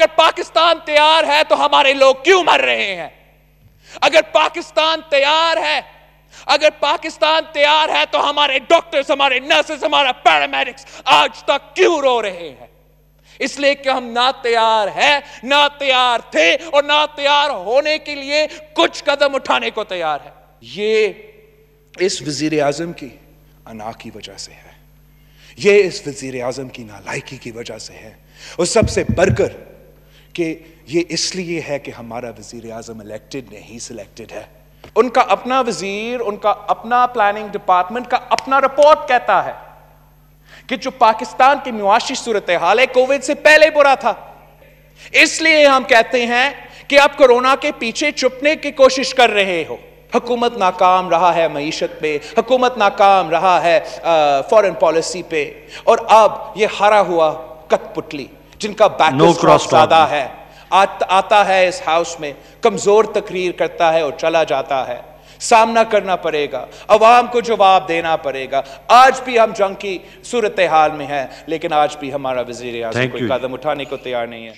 अगर पाकिस्तान तैयार है तो हमारे लोग क्यों मर रहे हैं? अगर पाकिस्तान तैयार है, अगर पाकिस्तान तैयार है तो हमारे डॉक्टर्स, हमारे नर्सेस, हमारा पैरामेडिक्स आज तक क्यों रो रहे हैं? इसलिए कि हम ना तैयार है, ना तैयार थे और ना तैयार होने के लिए कुछ कदम उठाने को तैयार है। ये इस वजीर आजम की अना की वजह से है, ये इस वजीर आजम की नालायकी की वजह से है, और सबसे बढ़कर कि ये इसलिए है कि हमारा वजीर आजम इलेक्टेड नहीं सिलेक्टेड है। उनका अपना वजीर, उनका अपना प्लानिंग डिपार्टमेंट का अपना रिपोर्ट कहता है कि जो पाकिस्तान की मुआशी सूरत हाल है कोविड से पहले बुरा था। इसलिए हम कहते हैं कि आप कोरोना के पीछे छुपने की कोशिश कर रहे हो। हुकूमत नाकाम रहा है मईशत पे, हुकूमत नाकाम रहा है फॉरेन पॉलिसी पे, और अब ये हारा हुआ कठपुतली जिनका बैकग्राउंड ज्यादा है आता है इस हाउस में, कमजोर तकरीर करता है और चला जाता है। सामना करना पड़ेगा, अवाम को जवाब देना पड़ेगा। आज भी हम जंग की सूरत हाल में हैं, लेकिन आज भी हमारा वजीर आज़म कोई कदम उठाने को तैयार नहीं है।